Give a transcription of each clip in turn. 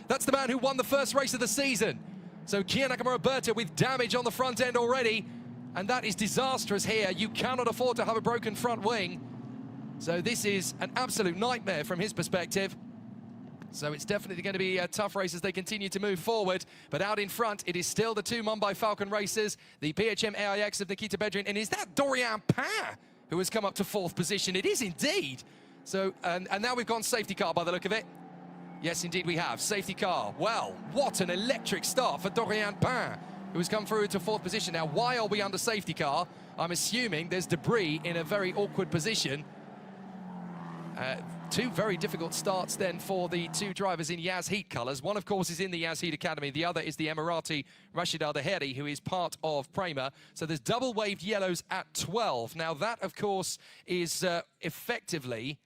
That's the man who won the first race of the season. So Kiya Nakamura with damage on the front end already, and that is disastrous here. You cannot afford to have a broken front wing. So this is an absolute nightmare from his perspective. So it's definitely going to be a tough race as they continue to move forward. But out in front, it is still the two Mumbai Falcon racers, the PHM AIX of Nikita Bedrin. And is that Dorian Pain who has come up to 4th position? It is indeed. So, and now we've gone safety car by the look of it. Yes, indeed we have. Safety car. Well, what an electric start for Dorian Pain, who has come through to 4th position. Now, why are we under safety car? I'm assuming there's debris in a very awkward position. Two very difficult starts then for the two drivers in Yas Heat colours. One, of course, is in the Yas Heat Academy. The other is the Emirati Rashid Al Daheri, who is part of Prema. So there's double waved yellows at 12. Now that, of course, is effectively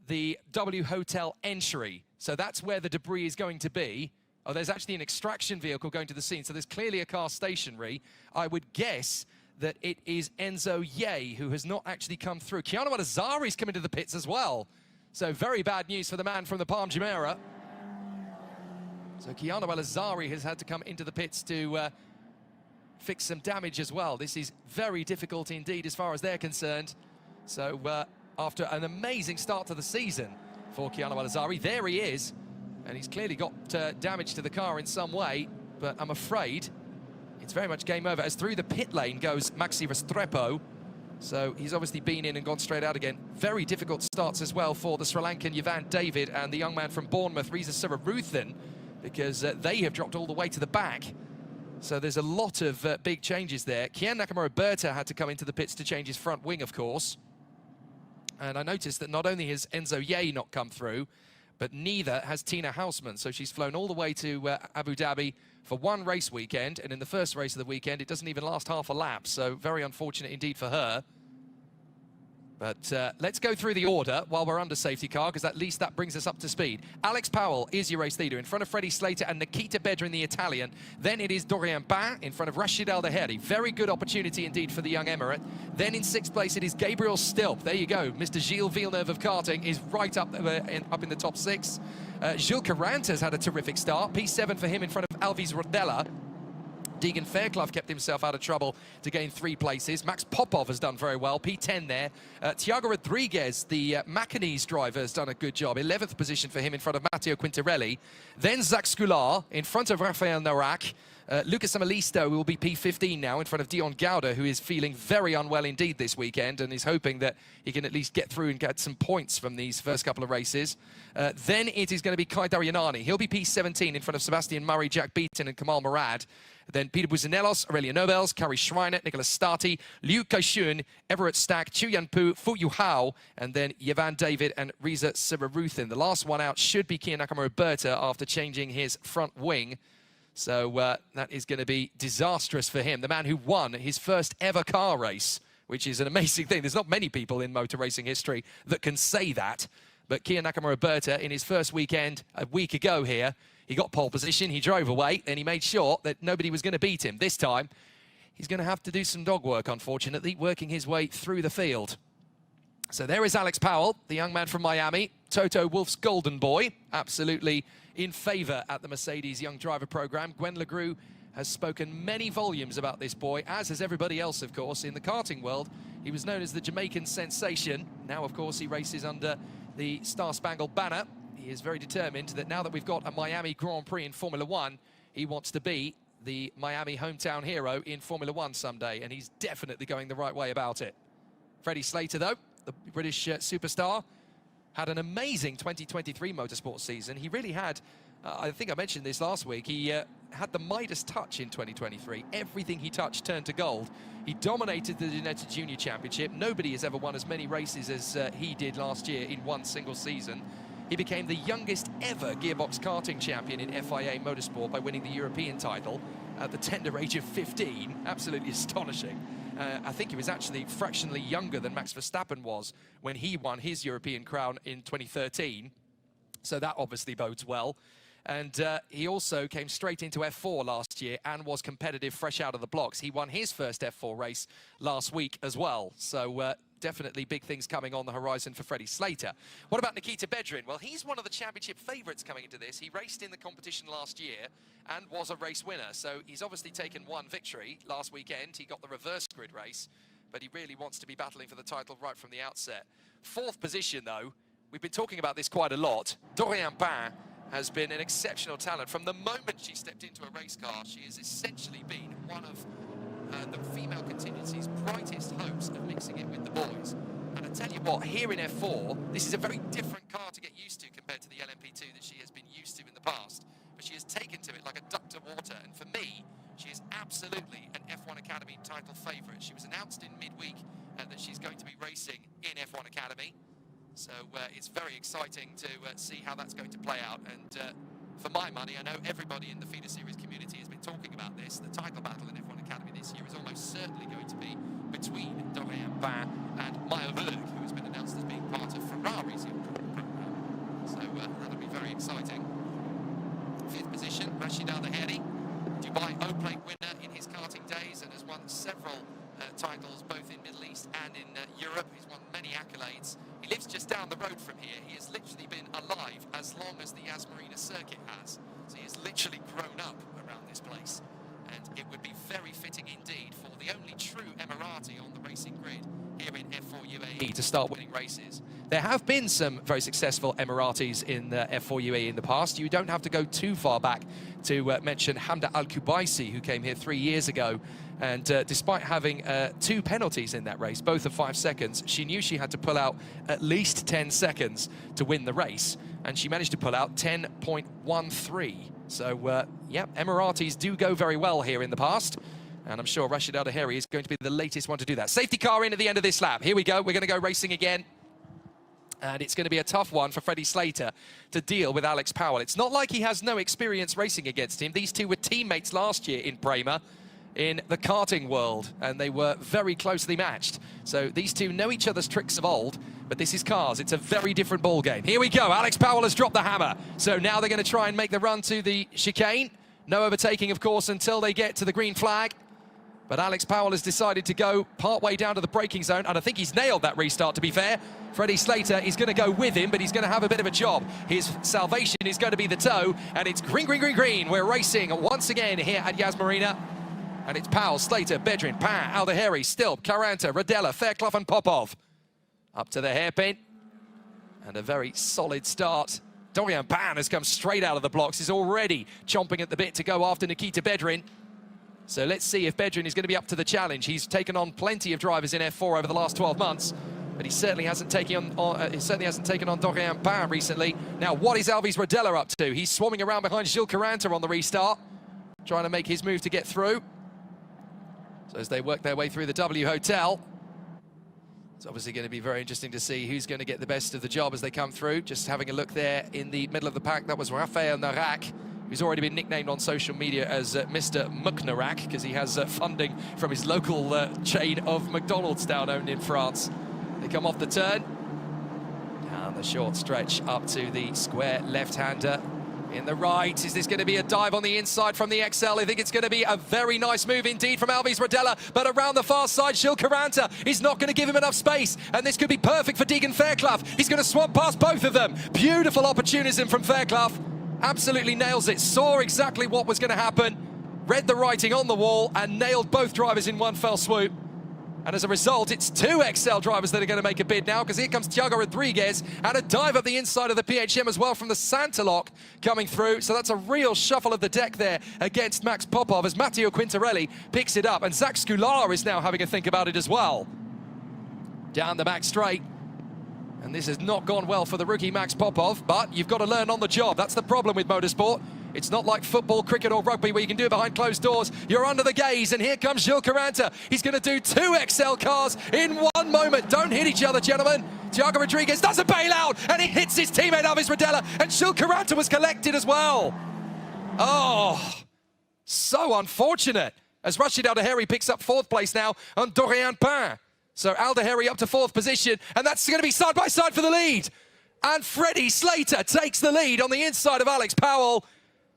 the W Hotel entry. So that's where the debris is going to be. Oh, there's actually an extraction vehicle going to the scene. So there's clearly a car stationary. I would guess that it is Enzo Ye, who has not actually come through. Keanu Al-Azhari's coming to the pits as well. So very bad news for the man from the Palm Jumeirah. So Keanu Al-Azhari has had to come into the pits to fix some damage as well. This is very difficult indeed as far as they're concerned. So after an amazing start to the season for Keanu Al-Azhari, there he is. And he's clearly got damage to the car in some way, but I'm afraid it's very much game over as through the pit lane goes Maxi Restrepo. So he's obviously been in and gone straight out again. Very difficult starts as well for the Sri Lankan Yavan David and the young man from Bournemouth, Reza Sivaruthan, because they have dropped all the way to the back. So there's a lot of big changes there. Kiya Nakamura had to come into the pits to change his front wing, of course. And I noticed that not only has Enzo Ye not come through, but neither has Tina Hausman. So she's flown all the way to Abu Dhabi for one race weekend, and in the first race of the weekend, it doesn't even last half a lap, so very unfortunate indeed for her. But let's go through the order while we're under safety car, because at least that brings us up to speed. Alex Powell is your race leader in front of Freddie Slater and Nikita Bedrin, the Italian. Then it is Dorian Pain in front of Rashid Al Daheri. Very good opportunity indeed for the young Emirate. Then in 6th place, it is Gabriel Stilp. There you go. Mr. Gilles Villeneuve of karting is right up in the top 6. Gilles Carant has had a terrific start. P7 for him in front of Alves Rodella. Deegan Fairclough kept himself out of trouble to gain 3 places. Max Popov has done very well, P10 there. Tiago Rodriguez, the Macanese driver, has done a good job. 11th position for him in front of Matteo Quintarelli. Then Zach Scular in front of Rafael Narak. Lucas Amalisto will be P15 now in front of Dion Gauda, who is feeling very unwell indeed this weekend and is hoping that he can at least get through and get some points from these first couple of races. Then it is going to be Kai Daryanani. He'll be P17 in front of Sebastian Murray, Jack Beaton and Kamal Murad. Then Peter Buzanelos, Aurelia Nobels, Kari Schreiner, Nicholas Stati, Liu Kaishun, Everett Stack, Chu Yanpu, Fu Yu Hao, and then Yavan David and Reza Sivaruthan. The last one out should be Kiya Nakamura after changing his front wing. So that is going to be disastrous for him. The man who won his first ever car race, which is an amazing thing. There's not many people in motor racing history that can say that. But Kiya Nakamura in his first weekend a week ago here, he got pole position, he drove away, and he made sure that nobody was going to beat him. This time, he's going to have to do some dog work, unfortunately, working his way through the field. So there is Alex Powell, the young man from Miami, Toto Wolff's golden boy, absolutely in favour at the Mercedes Young Driver Programme. Gwen Legru has spoken many volumes about this boy, as has everybody else, of course, in the karting world. He was known as the Jamaican sensation. Now, of course, he races under the Star Spangled Banner. He is very determined that now that we've got a Miami Grand Prix in Formula One, he wants to be the Miami hometown hero in Formula One someday, and he's definitely going the right way about it. Freddie Slater, though, the British superstar, had an amazing 2023 motorsport season. He really had, I think I mentioned this last week, he had the Midas touch in 2023. Everything he touched turned to gold. He dominated the United Junior Championship. Nobody has ever won as many races as he did last year in one single season. He became the youngest ever gearbox karting champion in FIA Motorsport by winning the European title at the tender age of 15. Absolutely astonishing. I think he was actually fractionally younger than Max Verstappen was when he won his European crown in 2013. So that obviously bodes well. And he also came straight into F4 last year and was competitive fresh out of the blocks. He won his first F4 race last week as well. So definitely big things coming on the horizon for Freddie Slater. What about Nikita Bedrin? Well, he's one of the championship favourites coming into this. He raced in the competition last year and was a race winner. So he's obviously taken one victory last weekend. He got the reverse grid race, but he really wants to be battling for the title right from the outset. Fourth position, though, we've been talking about this quite a lot. Dorian Bain has been an exceptional talent. From the moment she stepped into a race car, she has essentially been one of the female contingency's brightest hopes of mixing it with the boys. And I tell you what, here in F4, this is a very different car to get used to compared to the LMP2 that she has been used to in the past. But she has taken to it like a duck to water. And for me, she is absolutely an F1 Academy title favourite. She was announced in midweek that she's going to be racing in F1 Academy. So it's very exciting to see how that's going to play out. And for my money, I know everybody in the feeder series community has been talking about this. The title battle in F1 Academy this year is almost certainly going to be between Dorian Bain and Maya Berg, who has been announced as being part of Ferrari's program. So that'll be very exciting. Fifth position, Rashid Al-Daheri, Dubai O-Plate winner in his karting days and has won several titles both in Middle East and in Europe. He's won many accolades. He lives just down the road from here. He has literally been alive as long as the Marina circuit has. So he has literally grown up around this place. And it would be very fitting indeed for the only true Emirati on the racing grid here in F4 UAE to start winning races. There have been some very successful Emiratis in F4 UAE in the past. You don't have to go too far back to mention Hamda Al-Kubaisi, who came here 3 years ago. And despite having 2 penalties in that race, both of 5 seconds, she knew she had to pull out at least 10 seconds to win the race. And she managed to pull out 10.13. So, yep, Emiratis do go very well here in the past. And I'm sure Rashid Al-Daheri is going to be the latest one to do that. Safety car in at the end of this lap. Here we go. We're going to go racing again. And it's going to be a tough one for Freddie Slater to deal with Alex Powell. It's not like he has no experience racing against him. These two were teammates last year in Bremer in the karting world, and they were very closely matched. So these two know each other's tricks of old, but this is cars. It's a very different ball game. Here we go. Alex Powell has dropped the hammer. So now they're going to try and make the run to the chicane. No overtaking, of course, until they get to the green flag. But Alex Powell has decided to go partway down to the braking zone, and I think he's nailed that restart, to be fair. Freddie Slater is going to go with him, but he's going to have a bit of a job. His salvation is going to be the toe, and it's green, green, green, green. We're racing once again here at Marina. And it's Powell, Slater, Bedrin, Bain, Al-Daheri, Stilp, Caranta, Rodella, Fairclough and Popov. Up to the hairpin. And a very solid start. Dorian Bain has come straight out of the blocks. He's already chomping at the bit to go after Nikita Bedrin. So let's see if Bedrin is going to be up to the challenge. He's taken on plenty of drivers in F4 over the last 12 months, but he certainly hasn't taken on Dorian Bain recently. Now, what is Alves Rodella up to? He's swarming around behind Gilles Caranta on the restart, trying to make his move to get through. So as they work their way through the W Hotel, it's obviously going to be very interesting to see who's going to get the best of the job as they come through. Just having a look there in the middle of the pack, that was Rafael Narak, who's already been nicknamed on social media as Mr. Muknarak, because he has funding from his local chain of McDonald's down owned in France. They come off the turn, down the short stretch up to the square left-hander. In the right, is this going to be a dive on the inside from the XL? I think it's going to be a very nice move indeed from Alves Rodella, but around the far side, Gilles Caranta is not going to give him enough space, and this could be perfect for Deegan Fairclough. He's going to swap past both of them. Beautiful opportunism from Fairclough. Absolutely nails it, saw exactly what was going to happen, read the writing on the wall, and nailed both drivers in one fell swoop. And as a result, it's 2 XL drivers that are going to make a bid now, because here comes Thiago Rodriguez, and a dive up the inside of the PHM as well from the Santaloc coming through. So that's a real shuffle of the deck there against Max Popov as Matteo Quintarelli picks it up. And Zach Scular is now having a think about it as well. Down the back straight. And this has not gone well for the rookie Max Popov, but you've got to learn on the job. That's the problem with motorsport. It's not like football, cricket or rugby where you can do it behind closed doors. You're under the gaze, and here comes Gilles Caranta. He's going to do 2 XL cars in one moment. Don't hit each other, gentlemen. Thiago Rodriguez does a bailout, and he hits his teammate Alves Rodella, and Gilles Caranta was collected as well. Oh, so unfortunate. As Rashid Al-Daheri picks up 4th place now on Dorian Bain. So Al-Daheri up to 4th position, and that's going to be side by side for the lead. And Freddie Slater takes the lead on the inside of Alex Powell.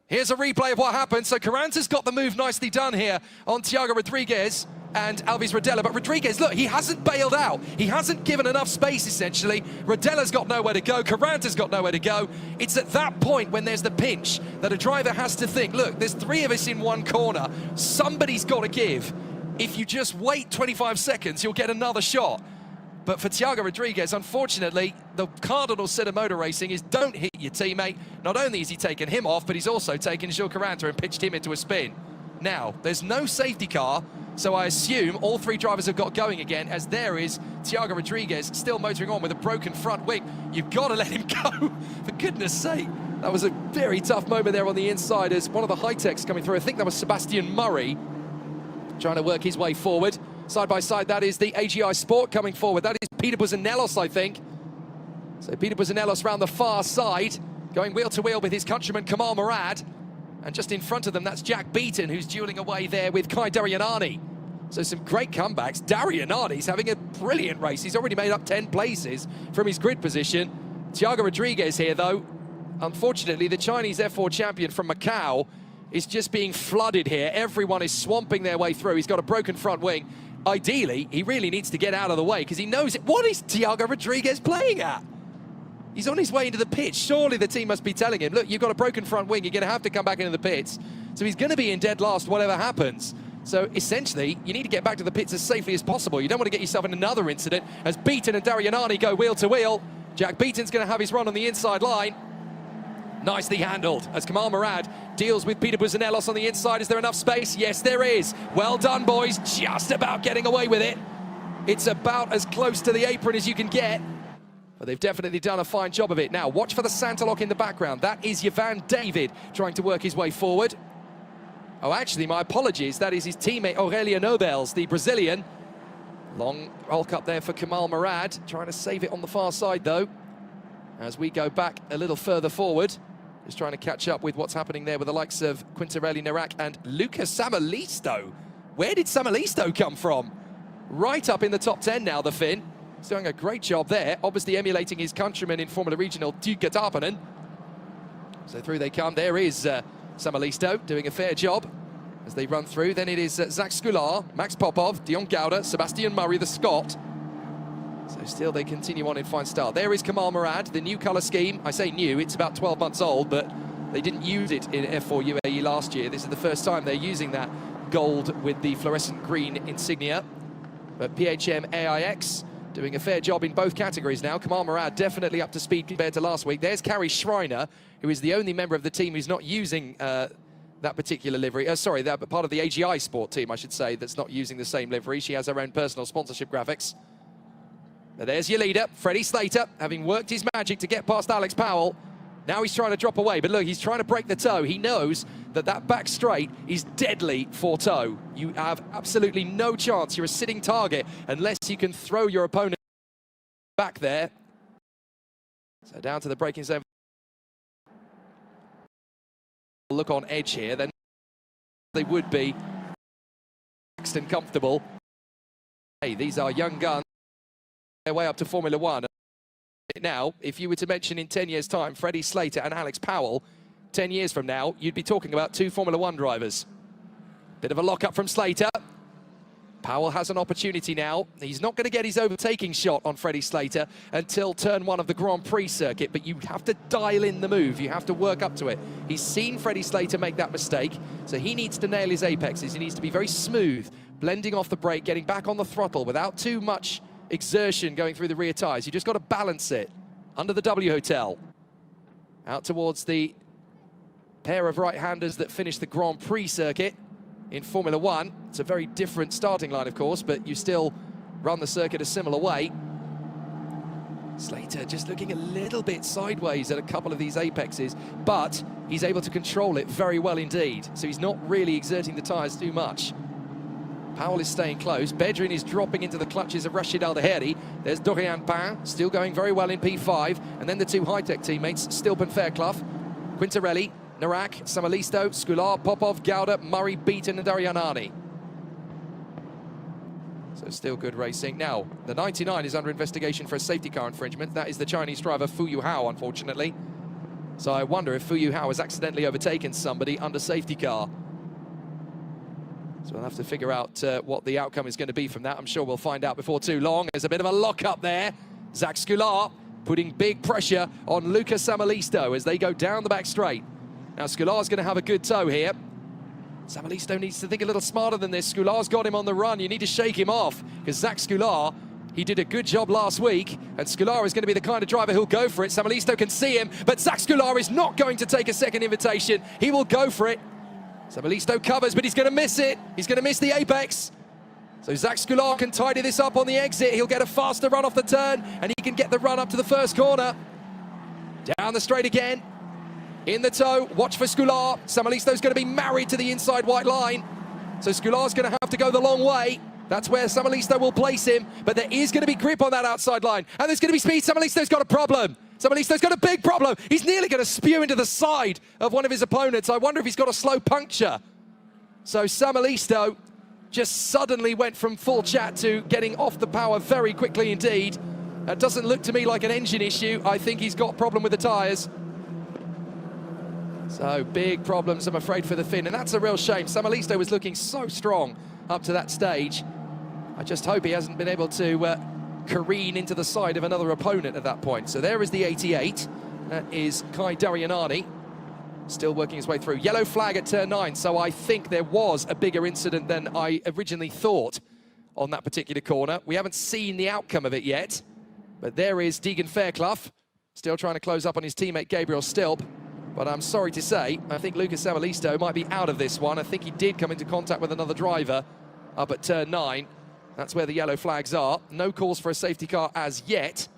Here's a replay of what happened. So Caranta's got the move nicely done here on Thiago Rodriguez. and Alves Rodella. But Rodriguez, look, he hasn't bailed out. He hasn't given enough space, essentially. Rodella's got nowhere to go. Caranta's got nowhere to go. It's at that point when there's the pinch that a driver has to think, look, there's 3 of us in one corner. Somebody's got to give. If you just wait 25 seconds, you'll get another shot. But for Thiago Rodriguez, unfortunately, the cardinal sin of motor racing is don't hit your teammate. Not only has he taken him off, but he's also taken Jules Caranta and pitched him into a spin. Now, there's no safety car, so I assume all 3 drivers have got going again, as there is Thiago Rodriguez still motoring on with a broken front wing. You've got to let him go, for goodness sake. That was a very tough moment there on the inside as one of the high-techs coming through. I think that was Sebastian Murray trying to work his way forward. Side by side, that is the AGI Sport coming forward. That is Peter Buzanelos, I think. So Peter Buzanelos round the far side, going wheel to wheel with his countryman Kamal Murad. And just in front of them, that's Jack Beaton, who's dueling away there with Kai Darianani. So some great comebacks. Darianani's having a brilliant race. He's already made up 10 places from his grid position. Thiago Rodriguez here, though. Unfortunately, the Chinese F4 champion from Macau is just being flooded here. Everyone is swamping their way through. He's got a broken front wing. Ideally, he really needs to get out of the way because he knows it. What is Thiago Rodriguez playing at? He's on his way into the pits. Surely the team must be telling him, look, you've got a broken front wing. You're going to have to come back into the pits. So he's going to be in dead last, whatever happens. So essentially, you need to get back to the pits as safely as possible. You don't want to get yourself in another incident as Beaton and Darianani go wheel to wheel. Jack Beaton's going to have his run on the inside line. Nicely handled as Kamal Murad deals with Peter Buzanelos on the inside. Is there enough space? Yes, there is. Well done, boys. Just about getting away with it. It's about as close to the apron as you can get. But they've definitely done a fine job of it. Now, watch for the Santa Lock in the background. That is Yvan David trying to work his way forward. Oh, actually, my apologies. That is his teammate, Aurelio Nobels, the Brazilian. Long roll cut there for Kamal Murad. Trying to save it on the far side, though. As we go back a little further forward. Just trying to catch up with what's happening there with the likes of Quintarelli Narak and Lucas Samalisto. Where did Samalisto come from? Right up in the top 10 now, the Finn. He's doing a great job there, obviously emulating his countryman in Formula Regional, Tuukka Tarpanen. So through they come. There is Samalisto doing a fair job as they run through. Then it is Zach Skular, Max Popov, Dion Gauda, Sebastian Murray, the Scot. So still they continue on in fine style. There is Kamal Murad, the new colour scheme. I say new, it's about 12 months old, but they didn't use it in F4 UAE last year. This is the first time they're using that gold with the fluorescent green insignia. But PHM AIX doing a fair job in both categories now. Kamal Murad definitely up to speed compared to last week. There's Carrie Schreiner, who is the only member of the team who's not using that particular livery. Sorry, that part of the AGI Sport team, I should say, that's not using the same livery. She has her own personal sponsorship graphics. But there's your leader, Freddie Slater, having worked his magic to get past Alex Powell. Now he's trying to drop away, but look, he's trying to break the toe. He knows that that back straight is deadly for toe. You have absolutely no chance. You're a sitting target unless you can throw your opponent back there. So down to the braking zone. Look on edge here, then they would be relaxed and comfortable. Hey, these are young guns. Their way up to Formula One. Now, if you were to mention in 10 years' time, Freddie Slater and Alex Powell, 10 years from now, you'd be talking about 2 Formula One drivers. Bit of a lock-up from Slater. Powell has an opportunity now. He's not going to get his overtaking shot on Freddie Slater until turn 1 of the Grand Prix circuit, but you have to dial in the move. You have to work up to it. He's seen Freddie Slater make that mistake, so he needs to nail his apexes. He needs to be very smooth, blending off the brake, getting back on the throttle without too much exertion going through the rear tyres. You just got to balance it under the W Hotel. Out towards the pair of right-handers that finished the Grand Prix circuit in Formula One. It's a very different starting line, of course, but you still run the circuit a similar way. Slater just looking a little bit sideways at a couple of these apexes, but he's able to control it very well indeed. So he's not really exerting the tyres too much. Powell is staying close. Bedrin is dropping into the clutches of Rashid Al-Daheri. There's Dorian Pain, still going very well in P5. And then the 2 high-tech teammates, Stilpen Fairclough, Quintarelli, Narak, Samalisto, Skular, Popov, Gauda, Murray, Beaton, and Darianani. So still good racing. Now, the 99 is under investigation for a safety car infringement. That is the Chinese driver Fu Yuhao, unfortunately. So I wonder if Fu Yuhao has accidentally overtaken somebody under safety car. So we'll have to figure out what the outcome is going to be from that. I'm sure we'll find out before too long. There's a bit of a lock-up there. Zach Scular putting big pressure on Luca Samalisto as they go down the back straight. Now Scular's going to have a good toe here. Samalisto needs to think a little smarter than this. Scular's got him on the run. You need to shake him off because Zach Scular, he did a good job last week, and Scular is going to be the kind of driver who'll go for it. Samalisto can see him, but Zach Scular is not going to take a second invitation. He will go for it. Samalisto covers, but he's going to miss it. He's going to miss the apex. So Zach Scular can tidy this up on the exit. He'll get a faster run off the turn, and he can get the run up to the first corner. Down the straight again. In the toe, watch for Scular. Samalisto's going to be married to the inside white line. So Scular's going to have to go the long way. That's where Samalisto will place him. But there is going to be grip on that outside line. And there's going to be speed. Samalisto's got a problem. Samalisto's got a big problem. He's nearly going to spew into the side of one of his opponents. I wonder if he's got a slow puncture. So Samalisto just suddenly went from full chat to getting off the power very quickly indeed. That doesn't look to me like an engine issue. I think he's got a problem with the tyres. So big problems, I'm afraid, for the Finn, and that's a real shame. Samalisto was looking so strong up to that stage. I just hope he hasn't been able to careen into the side of another opponent at that point. So there is the 88. That is Kai Darianani, still working his way through. Yellow flag at turn 9, so I think there was a bigger incident than I originally thought on that particular corner. We haven't seen the outcome of it yet, but there is Deegan Fairclough, still trying to close up on his teammate Gabriel Stilp. But I'm sorry to say, I think Lucas Samalisto might be out of this one. I think he did come into contact with another driver up at turn 9. That's where the yellow flags are. No calls for a safety car as yet.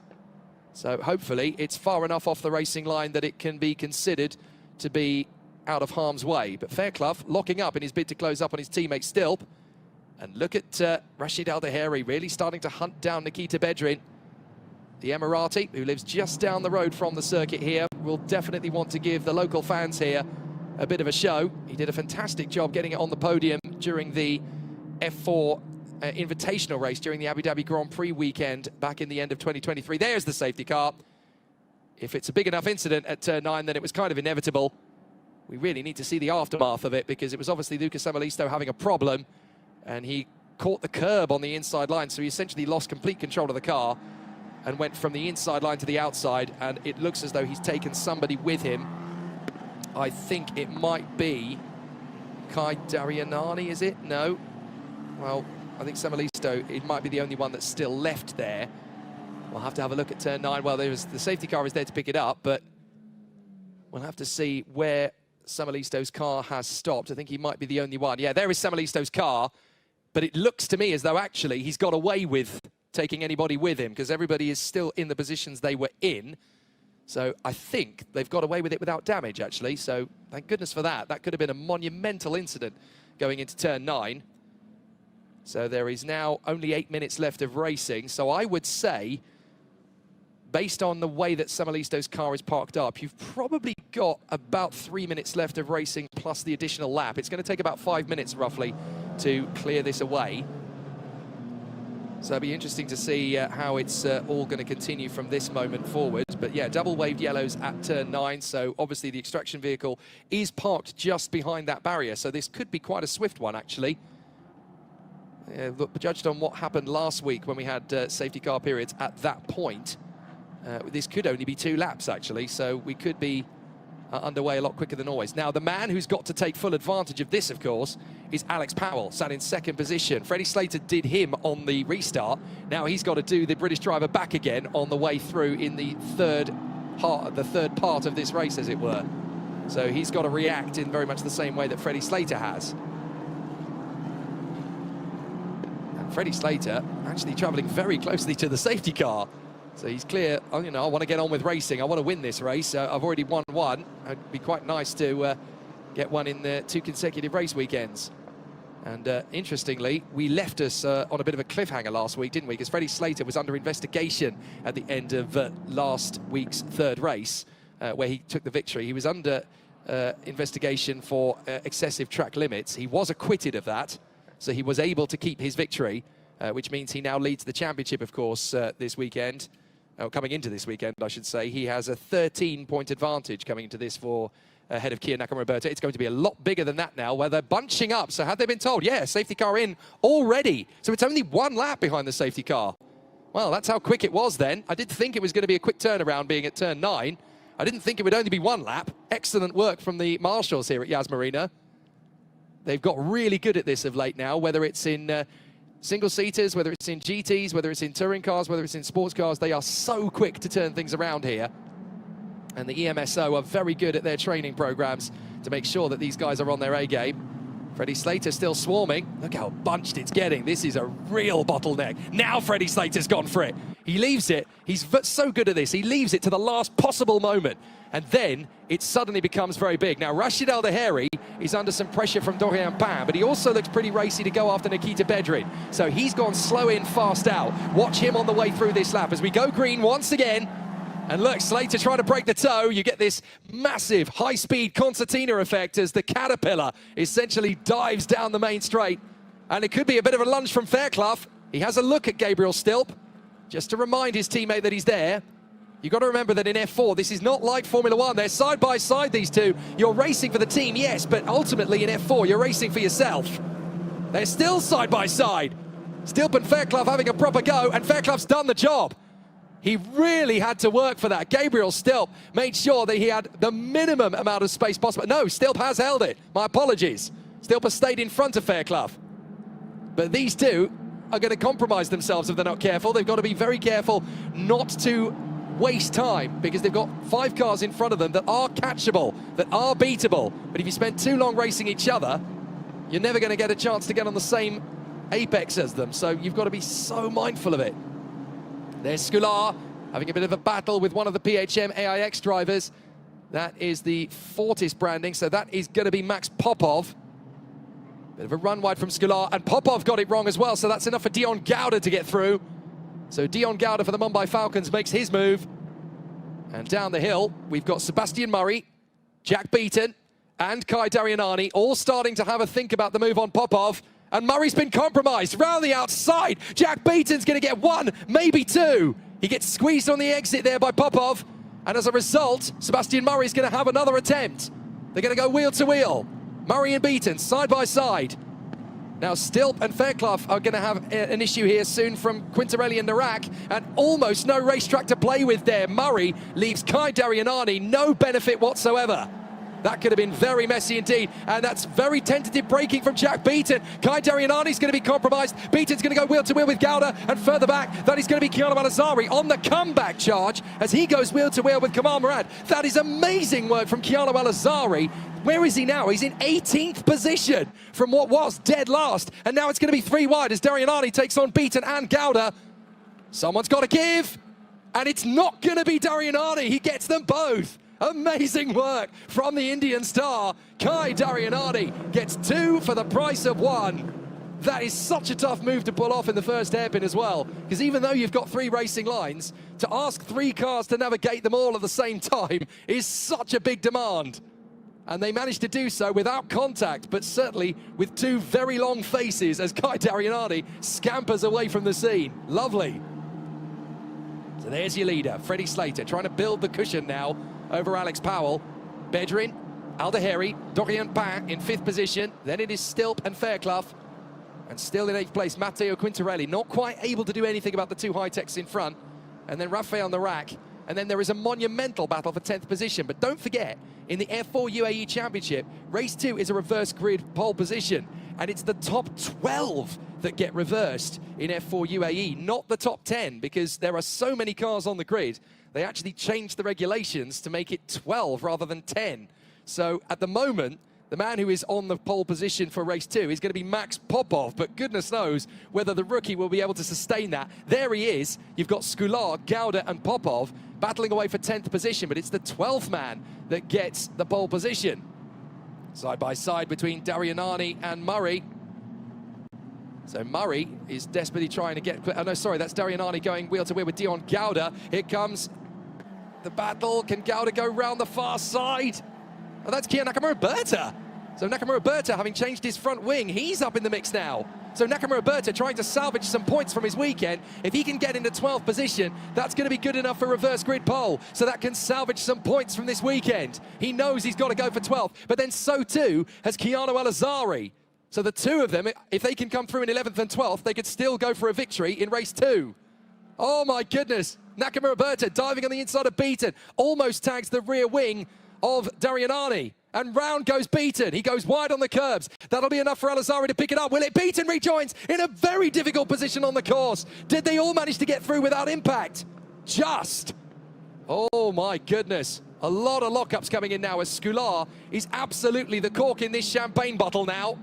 So hopefully it's far enough off the racing line that it can be considered to be out of harm's way. But Fairclough locking up in his bid to close up on his teammate Stilp. And look at Rashid Al-Daheri really starting to hunt down Nikita Bedrin. The Emirati, who lives just down the road from the circuit here, will definitely want to give the local fans here a bit of a show. He did a fantastic job getting it on the podium during the F4 invitational race during the Abu Dhabi Grand Prix weekend back in the end of 2023. There's the safety car. If it's a big enough incident at turn 9, then it was kind of inevitable. We really need to see the aftermath of it because it was obviously Lucas Samalisto having a problem, and he caught the curb on the inside line, so he essentially lost complete control of the car and went from the inside line to the outside, and it looks as though he's taken somebody with him. I think it might be Kai Darianani, is it? No. Well, I think Samalisto, it might be the only one that's still left there. We'll have to have a look at turn 9. Well, the safety car is there to pick it up, but we'll have to see where Samalisto's car has stopped. I think he might be the only one. Yeah, there is Samalisto's car, but it looks to me as though actually he's got away with taking anybody with him because everybody is still in the positions they were in. So I think they've got away with it without damage, actually. So thank goodness for that. That could have been a monumental incident going into turn 9. So there is now only 8 minutes left of racing. So I would say, based on the way that Samalisto's car is parked up, you've probably got about 3 minutes left of racing plus the additional lap. It's going to take about 5 minutes roughly to clear this away. So it'll be interesting to see how it's all going to continue from this moment forward. But yeah, double waved yellows at turn 9. So obviously the extraction vehicle is parked just behind that barrier. So this could be quite a swift one, actually. Look, judged on what happened last week when we had safety car periods at that point, this could only be 2 laps, actually. So we could be underway a lot quicker than always. Now, the man who's got to take full advantage of this, of course, is Alex Powell, sat in 2nd position. Freddie Slater did him on the restart. Now he's got to do the British driver back again on the way through in the third part of this race, as it were. So he's got to react in very much the same way that Freddie Slater has. And Freddie Slater actually travelling very closely to the safety car. So he's clear, oh, you know, I want to get on with racing. I want to win this race. I've already won one. It'd be quite nice to get one in the 2 consecutive race weekends. And interestingly, we left us on a bit of a cliffhanger last week, didn't we? Because Freddie Slater was under investigation at the end of last week's 3rd race, where he took the victory. He was under investigation for excessive track limits. He was acquitted of that, so he was able to keep his victory, which means he now leads the championship, of course, this weekend. Coming into this weekend, I should say. He has a 13-point advantage coming into this for ahead of Kia Nakamura. It's going to be a lot bigger than that now, where they're bunching up. So had they been told, yeah, safety car in already. So it's only 1 lap behind the safety car. Well, that's how quick it was then. I did think it was going to be a quick turnaround being at turn 9. I didn't think it would only be 1 lap. Excellent work from the marshals here at Marina. They've got really good at this of late now, whether it's in single-seaters, whether it's in GTs, whether it's in touring cars, whether it's in sports cars. They are so quick to turn things around here. And the EMSO are very good at their training programs to make sure that these guys are on their A-game. Freddie Slater still swarming. Look how bunched it's getting. This is a real bottleneck. Now Freddie Slater's gone for it. He leaves it. He's so good at this. He leaves it to the last possible moment. And then it suddenly becomes very big. Now, Rashid Al Daheri is under some pressure from Dorian Pan, but he also looks pretty racy to go after Nikita Bedrin. So he's gone slow in, fast out. Watch him on the way through this lap as we go green once again. And look, Slater trying to break the toe. You get this massive high-speed concertina effect as the Caterpillar essentially dives down the main straight. And it could be a bit of a lunge from Fairclough. He has a look at Gabriel Stilp, just to remind his teammate that he's there. You've got to remember that in F4, this is not like Formula 1. They're side by side, these two. You're racing for the team, yes, but ultimately in F4, you're racing for yourself. They're still side by side. Stilp and Fairclough having a proper go, and Fairclough's done the job. He really had to work for that. Gabriel Stilp made sure that he had the minimum amount of space possible. No, Stilp has held it. My apologies. Stilp has stayed in front of Fairclough. But these two are going to compromise themselves if they're not careful. They've got to be very careful not to waste time, because they've got 5 cars in front of them that are catchable, that are beatable. But if you spend too long racing each other, you're never going to get a chance to get on the same apex as them. So you've got to be so mindful of it. There's Skoular having a bit of a battle with one of the PHM AIX drivers. That is the Fortis branding, so that is going to be Max Popov. Bit of a run wide from Skoular, and Popov got it wrong as well, so that's enough for Dion Gouda to get through. So Dion Gouda for the Mumbai Falcons makes his move. And down the hill, we've got Sebastian Murray, Jack Beaton, and Kai Darianani all starting to have a think about the move on Popov. And Murray's been compromised. Round the outside, Jack Beaton's going to get 1, maybe 2. He gets squeezed on the exit there by Popov. And as a result, Sebastian Murray's going to have another attempt. They're going to go wheel to wheel. Murray and Beaton, side by side. Now, Stilp and Fairclough are going to have an issue here soon from Quintarelli and Narak, and almost no racetrack to play with there. Murray leaves Kai Darianani no benefit whatsoever. That could have been very messy indeed, and that's very tentative braking from Jack Beaton. Kai Darianani's going to be compromised. Beaton's going to go wheel to wheel with Gouda, and further back, that is going to be Kiano Al-Azari on the comeback charge as he goes wheel to wheel with Kamal Murad. That is amazing work from Kiano Al-Azari. Where is he now? He's in 18th position from what was dead last, and now it's going to be 3 wide as Darianani takes on Beaton and Gouda. Someone's got to give, and it's not going to be Darianani. He gets them both. Amazing work from the Indian star. Kai Darianani gets 2 for the price of 1. That is such a tough move to pull off in the first hairpin as well, because even though you've got 3 racing lines, to ask 3 cars to navigate them all at the same time is such a big demand. And they managed to do so without contact, but certainly with 2 very long faces as Kai Darianani scampers away from the scene. Lovely. So there's your leader, Freddie Slater, trying to build the cushion now over Alex Powell. Bedrin, Al Daheri, Dorian Pan in 5th position. Then it is Stilp and Fairclough. And still in 8th place, Matteo Quintarelli, not quite able to do anything about the 2 high-techs in front. And then Rafael Narak. And then there is a monumental battle for 10th position. But don't forget, in the F4 UAE Championship, race 2 is a reverse grid pole position. And it's the top 12 that get reversed in F4 UAE, not the top 10, because there are so many cars on the grid. They actually changed the regulations to make it 12 rather than 10. So at the moment, the man who is on the pole position for race 2 is going to be Max Popov, but goodness knows whether the rookie will be able to sustain that. There he is. You've got Skoular, Gouda and Popov battling away for 10th position, but it's the 12th man that gets the pole position. Side by side between Darianani and Murray. So Murray is desperately trying to get... Oh, no, sorry, that's Darianani going wheel to wheel with Dion Gouda. Here comes the battle. Can Gouda go round the far side? Oh, that's Kia Nakamura Berta. So Nakamura Berta, having changed his front wing, he's up in the mix now. So Nakamura Berta trying to salvage some points from his weekend. If he can get into 12th position, that's going to be good enough for reverse grid pole. So that can salvage some points from this weekend. He knows he's got to go for 12th, but then so too has Keanu Al-Azari. So the two of them, if they can come through in 11th and 12th, they could still go for a victory in race 2. Oh my goodness. Nakamura Berta diving on the inside of Beaton. Almost tags the rear wing of Darianani. And round goes Beaton. He goes wide on the curbs. That'll be enough for Al-Azari to pick it up. Will it? Beaton rejoins in a very difficult position on the course. Did they all manage to get through without impact? Just. Oh my goodness. A lot of lockups coming in now as Scular is absolutely the cork in this champagne bottle now.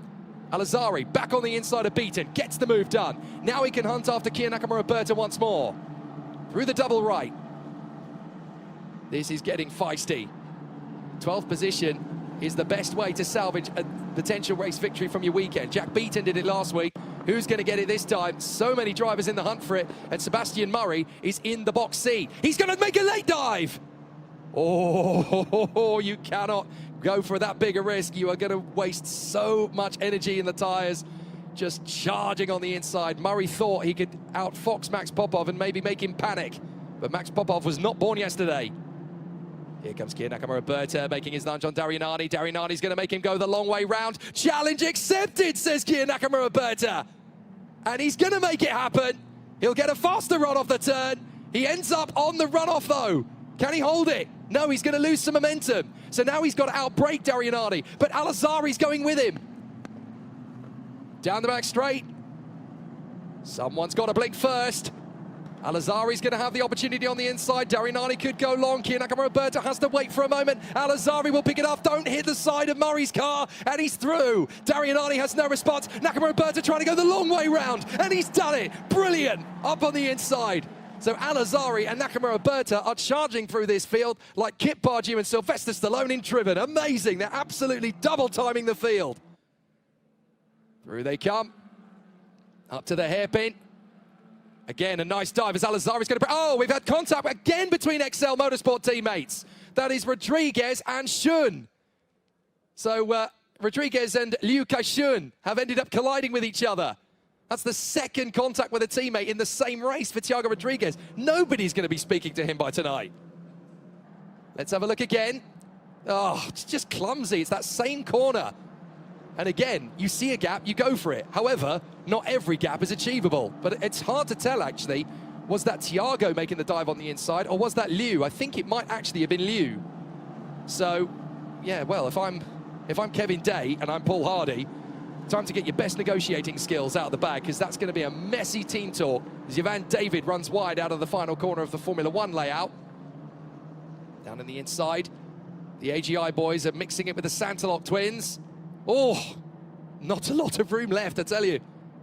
Al-Azari back on the inside of Beaton, gets the move done. Now he can hunt after Kia Nakamura Berta once more. Through the double right. This is getting feisty. 12th position is the best way to salvage a potential race victory from your weekend. Jack Beaton did it last week. Who's going to get it this time? So many drivers in the hunt for it, and Sebastian Murray is in the box seat. He's going to make a late dive. Oh, you cannot go for that big a risk. You are going to waste so much energy in the tyres, just charging on the inside. Murray thought he could outfox Max Popov and maybe make him panic, but Max Popov was not born yesterday. Here comes Kia Nakamura Berta making his lunge on Darianani. Darianani's going to make him go the long way round. Challenge accepted, says Kia Nakamura Berta. And he's going to make it happen. He'll get a faster run off the turn. He ends up on the runoff though. Can he hold it? No, he's going to lose some momentum. So now he's got to outbrake Darianani, but Al-Azari's going with him. Down the back straight. Someone's got to blink first. Al-Azari's going to have the opportunity on the inside. Darianani could go long. Kia Nakamura Berta has to wait for a moment. Al-Azari will pick it up. Don't hit the side of Murray's car. And he's through. Darianani has no response. Nakamura Berta trying to go the long way round. And he's done it. Brilliant. Up on the inside. So Al-Azari and Nakamura Berta are charging through this field like Kit Podium and Sylvester Stallone in Driven. Amazing. They're absolutely double timing the field. Through they come. Up to the hairpin. Again, a nice dive as Al-Azari's going to... Oh, we've had contact again between XL Motorsport teammates. That is Rodriguez and Shun. So Rodriguez and Liu Kai-shun have ended up colliding with each other. That's the second contact with a teammate in the same race for Thiago Rodriguez. Nobody's going to be speaking to him by tonight. Let's have a look again. Oh, it's just clumsy. It's that same corner. And again, you see a gap, you go for it. However, not every gap is achievable. But it's hard to tell, actually. Was that Thiago making the dive on the inside, or was that Liu? I think it might actually have been Liu. So, yeah, well, if I'm Kevin Day and I'm Paul Hardy, time to get your best negotiating skills out of the bag, because that's going to be a messy team talk as Ivan David runs wide out of the final corner of the Formula One layout. Down in the inside, the AGI boys are mixing it with the Santalok twins. Oh, not a lot of room left, I tell you.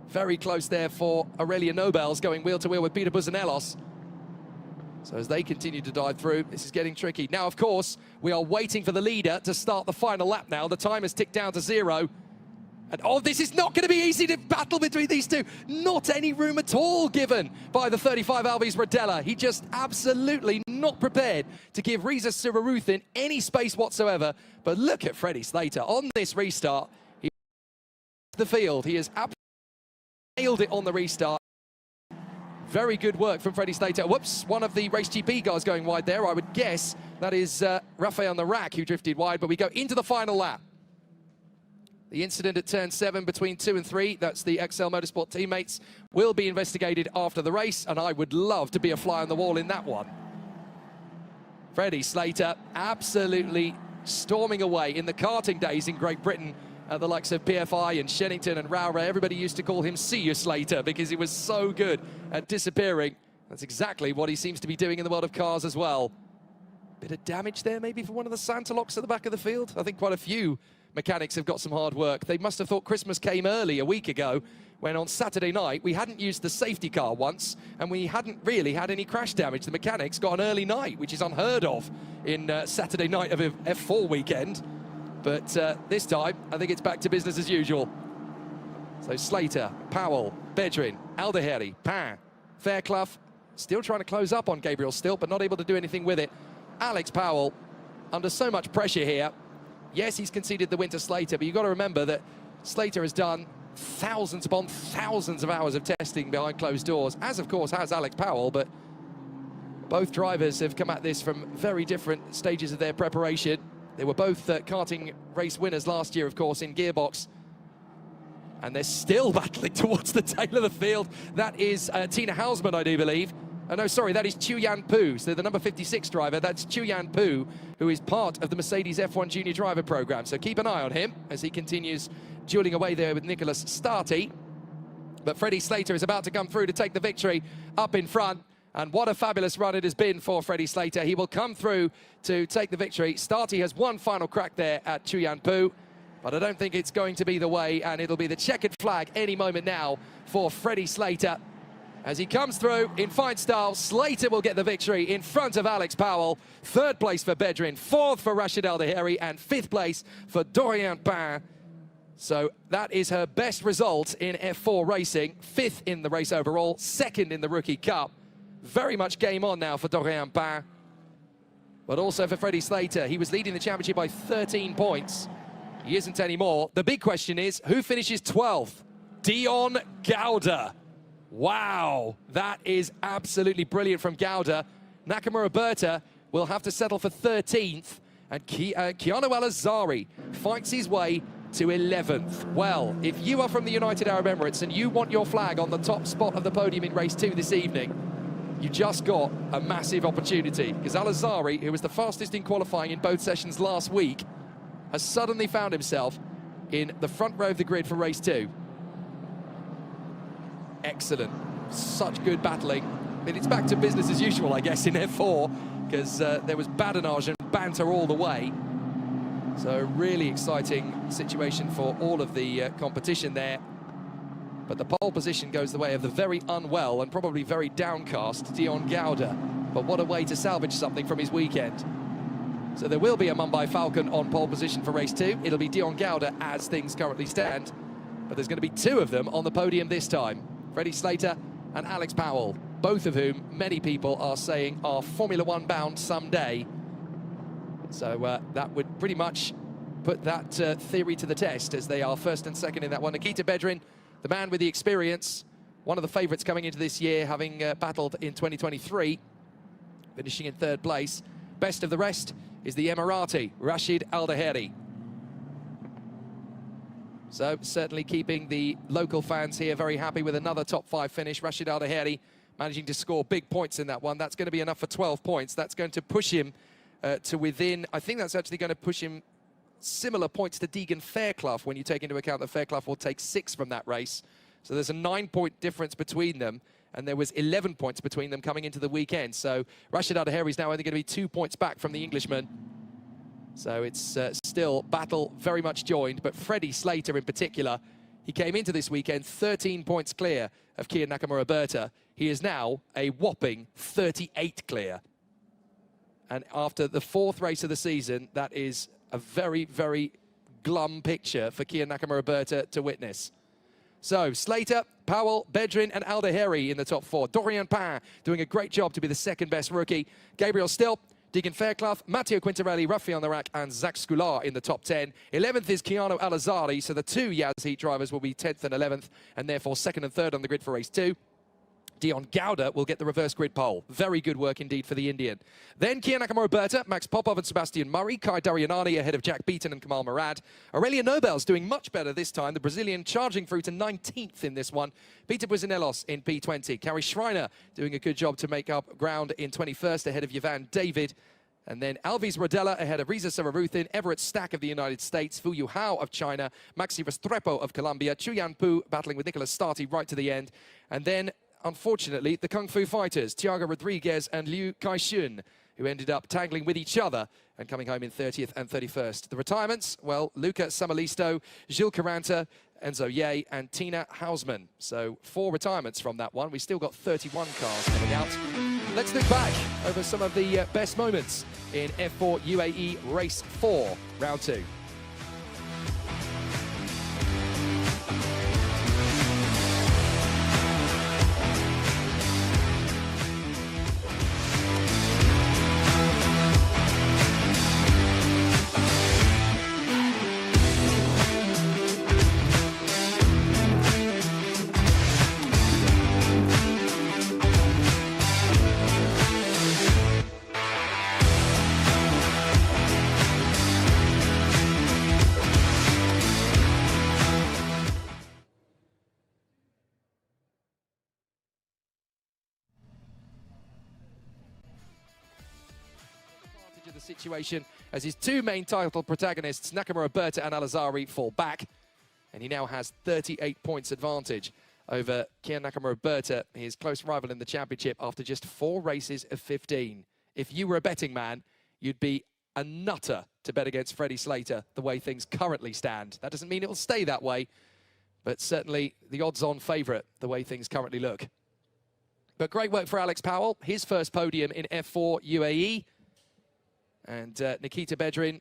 Very close there for Aurelia Nobels going wheel to wheel with Peter Buzanelos. So as they continue to dive through, this is getting tricky. Now, of course, we are waiting for the leader to start the final lap now. The time has ticked down to 0. And oh, this is not going to be easy to battle between these two. Not any room at all given by the 35 Alves Rodella. He just absolutely not prepared to give Reza Siraruthin any space whatsoever. But look at Freddie Slater on this restart. He the field. He has absolutely nailed it on the restart. Very good work from Freddie Slater. Whoops, one of the Race GP guys going wide there. I would guess that is Rafael Narak who drifted wide, but we go into the final lap. The incident at turn 7 between 2 and 3, that's the XL Motorsport teammates, will be investigated after the race, and I would love to be a fly on the wall in that one. Freddie Slater absolutely storming away. In the karting days in Great Britain, the likes of PFI and Shennington and Rowra, everybody used to call him See You Slater because he was so good at disappearing. That's exactly what he seems to be doing in the world of cars as well. Bit of damage there maybe for one of the Santaloks at the back of the field. I think quite a few mechanics have got some hard work. They must have thought Christmas came early a week ago when on Saturday night we hadn't used the safety car once and we hadn't really had any crash damage. The mechanics got an early night, which is unheard of in Saturday night of a F4 weekend. But this time, I think it's back to business as usual. So Slater, Powell, Bedrin, Aldeheri, Pan, Fairclough, still trying to close up on Gabriel Stilt, but not able to do anything with it. Alex Powell, under so much pressure here. Yes, he's conceded the win to Slater, but you've got to remember that Slater has done thousands upon thousands of hours of testing behind closed doors, as of course has Alex Powell, but both drivers have come at this from very different stages of their preparation. They were both karting race winners last year, of course, in gearbox. And they're still battling towards the tail of the field. That is Tina Hausmann, I do believe. No, sorry, that is Chu Yan Pu. So the number 56 driver, that's Chu Yan Pu, who is part of the Mercedes F1 Junior Driver Program. So keep an eye on him as he continues dueling away there with Nicholas Starty. But Freddie Slater is about to come through to take the victory up in front. And what a fabulous run it has been for Freddie Slater. He will come through to take the victory. Starty has one final crack there at Chu Yan Pu, but I don't think it's going to be the way, and it'll be the checkered flag any moment now for Freddie Slater. As he comes through in fine style, Slater will get the victory in front of Alex Powell. Third place for Bedrin, fourth for Rashid Al Daheri, and fifth place for Dorian Bain. So that is her best result in F4 racing. Fifth in the race overall, second in the Rookie Cup. Very much game on now for Dorian Bain, but also for Freddie Slater. He was leading the championship by 13 points. He isn't anymore. The big question is, who finishes 12th? Dion Gauda. Wow, that is absolutely brilliant from Gauda. Nakamura Berta will have to settle for 13th, and Keanu Al-Azhari fights his way to 11th. Well, if you are from the United Arab Emirates and you want your flag on the top spot of the podium in race 2 this evening, you just got a massive opportunity, because Al-Azhari, who was the fastest in qualifying in both sessions last week, has suddenly found himself in the front row of the grid for race 2. Excellent. Such good battling. I mean, it's back to business as usual, I guess, in F4, because there was badinage and banter all the way. So really exciting situation for all of the competition there. But the pole position goes the way of the very unwell and probably very downcast Dion Gauda. But what a way to salvage something from his weekend. So there will be a Mumbai Falcon on pole position for race 2. It'll be Dion Gauda as things currently stand. But there's going to be 2 of them on the podium this time. Freddie Slater and Alex Powell, both of whom many people are saying are Formula 1 bound someday. So that would pretty much put that theory to the test, as they are first and second in that one. Nikita Bedrin, the man with the experience, one of the favourites coming into this year, having battled in 2023, finishing in 3rd place. Best of the rest is the Emirati, Rashid Al Daheri. So certainly keeping the local fans here very happy with another top 5 finish. Rashid Al Daheri managing to score big points in that one. That's going to be enough for 12 points. That's going to push him to within, I think that's actually going to push him similar points to Deegan Fairclough, when you take into account that Fairclough will take 6 from that race. So there's a 9-point difference between them, and there was 11 points between them coming into the weekend. So Rashid Al Daheri is now only going to be 2 points back from the Englishman. So it's still battle very much joined, but Freddie Slater in particular, he came into this weekend 13 points clear of Kiya Nakamura Berta. He is now a whopping 38 clear. And after the 4th race of the season, that is a very, very glum picture for Kiya Nakamura Berta to witness. So Slater, Powell, Bedrin and Al Daheri in the top 4. Dorian Bain doing a great job to be the 2nd best rookie. Gabriel Still, Deegan Fairclough, Matteo Quintarelli, Rafael Narak and Zach Scular in the top 10. 11th is Keanu Al-Azhari, so the 2 Yaz Heat drivers will be 10th and 11th, and therefore 2nd and 3rd on the grid for race 2. Dion Gauda will get the reverse grid pole. Very good work indeed for the Indian. Then Kiya Nakamura Berta, Max Popov and Sebastian Murray, Kai Daryanani ahead of Jack Beaton and Kamal Murad. Aurelia Nobel's doing much better this time, the Brazilian charging through to 19th in this one. Peter Buzinelos in P20. Carrie Schreiner doing a good job to make up ground in 21st ahead of Yvan David. And then Alvis Rodella ahead of Riza Sararuthin, Everett Stack of the United States, Fu Yu Hao of China, Maxi Restrepo of Colombia, Chu Yan Pu battling with Nicholas Starty right to the end. And then, unfortunately, the Kung Fu fighters, Thiago Rodriguez and Liu Kaixun, who ended up tangling with each other and coming home in 30th and 31st. The retirements, well, Luca Samalisto, Gilles Caranta, Enzo Ye and Tina Hausmann. So 4 retirements from that one. We still got 31 cars coming out. Let's look back over some of the best moments in F4 UAE Race 4, Round 2. of the situation as his two main title protagonists, Nakamura Berta and Al-Azhari, fall back. And he now has 38 points advantage over Kian Nakamura Berta, his close rival in the championship, after just 4 races of 15. If you were a betting man, you'd be a nutter to bet against Freddie Slater the way things currently stand. That doesn't mean it'll stay that way, but certainly the odds-on favourite the way things currently look. But great work for Alex Powell, his first podium in F4 UAE. And Nikita Bedrin,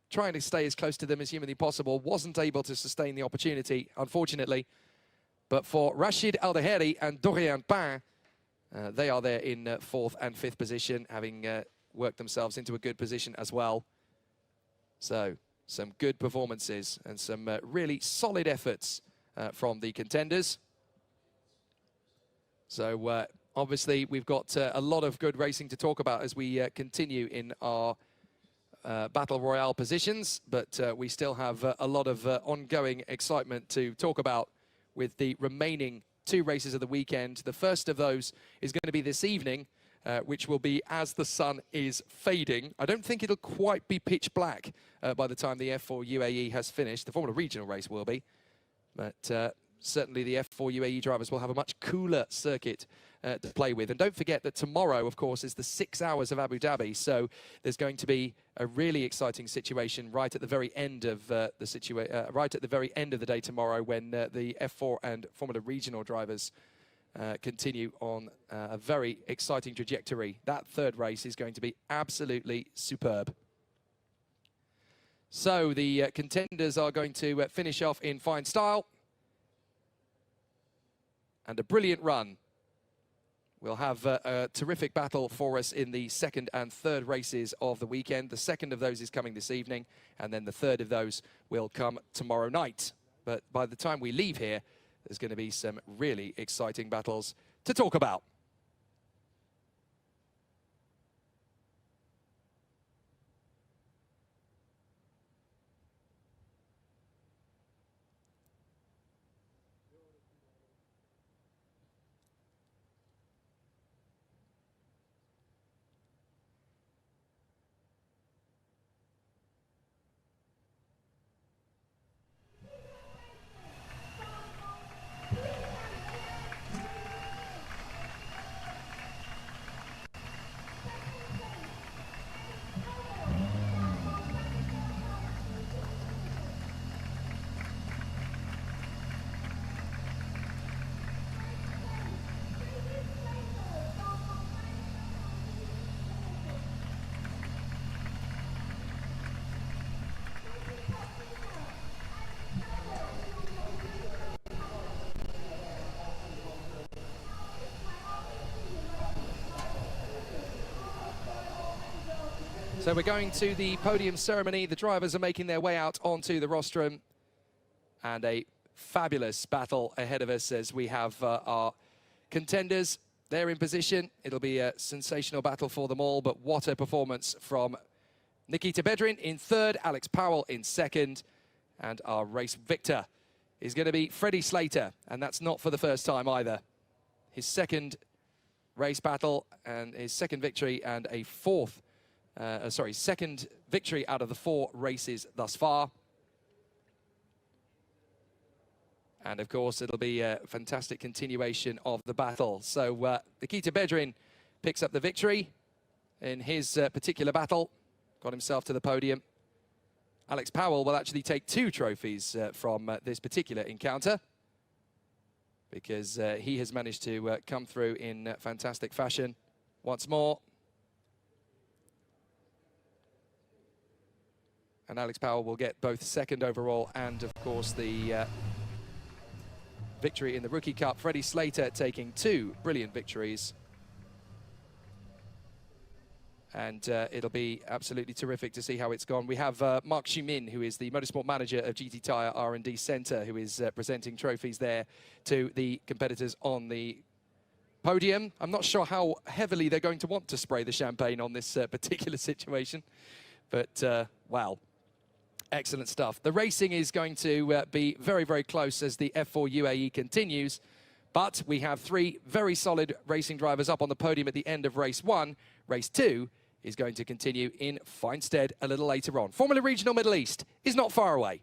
trying to stay as close to them as humanly possible, wasn't able to sustain the opportunity, unfortunately. But for Rachid Al-Daheri and Dorian Bain, they are there in 4th and 5th position, having worked themselves into a good position as well. So, some good performances and some really solid efforts from the contenders. So, obviously, we've got a lot of good racing to talk about as we continue in our Battle Royale positions, but we still have a lot of ongoing excitement to talk about with the remaining 2 races of the weekend. The first of those is going to be this evening, which will be as the sun is fading. I don't think it'll quite be pitch black by the time the F4 UAE has finished. The Formula Regional race will be, but certainly the F4 UAE drivers will have a much cooler circuit to play with. And don't forget that tomorrow, of course, is the 6 hours of Abu Dhabi. So there's going to be a really exciting situation right at the very end of the day tomorrow, when the F4 and Formula Regional drivers continue on a very exciting trajectory. That third race is going to be absolutely superb. So the contenders are going to finish off in fine style. And a brilliant run. We'll have a terrific battle for us in the 2nd and 3rd races of the weekend. The 2nd of those is coming this evening, and then the 3rd of those will come tomorrow night. But by the time we leave here, there's going to be some really exciting battles to talk about. So we're going to the podium ceremony. The drivers are making their way out onto the rostrum. And a fabulous battle ahead of us as we have our contenders there in position. It'll be a sensational battle for them all, but what a performance from Nikita Bedrin in 3rd, Alex Powell in 2nd, and our race victor is going to be Freddie Slater, and that's not for the first time either. His 2nd race battle and his 2nd victory, and a 2nd victory out of the 4 races thus far. And of course, it'll be a fantastic continuation of the battle. So Nikita Bedrin picks up the victory in his particular battle, got himself to the podium. Alex Powell will actually take 2 trophies from this particular encounter, because he has managed to come through in fantastic fashion once more. And Alex Powell will get both 2nd overall and, of course, the victory in the Rookie Cup. Freddie Slater taking 2 brilliant victories. And it'll be absolutely terrific to see how it's gone. We have Mark Ximin, who is the motorsport manager of GT Tyre R&D Centre, who is presenting trophies there to the competitors on the podium. I'm not sure how heavily they're going to want to spray the champagne on this particular situation, but wow. Excellent stuff. The racing is going to be very, very close as the F4 UAE continues. But we have 3 very solid racing drivers up on the podium at the end of race 1. Race 2 is going to continue in fine stead a little later on. Formula Regional Middle East is not far away.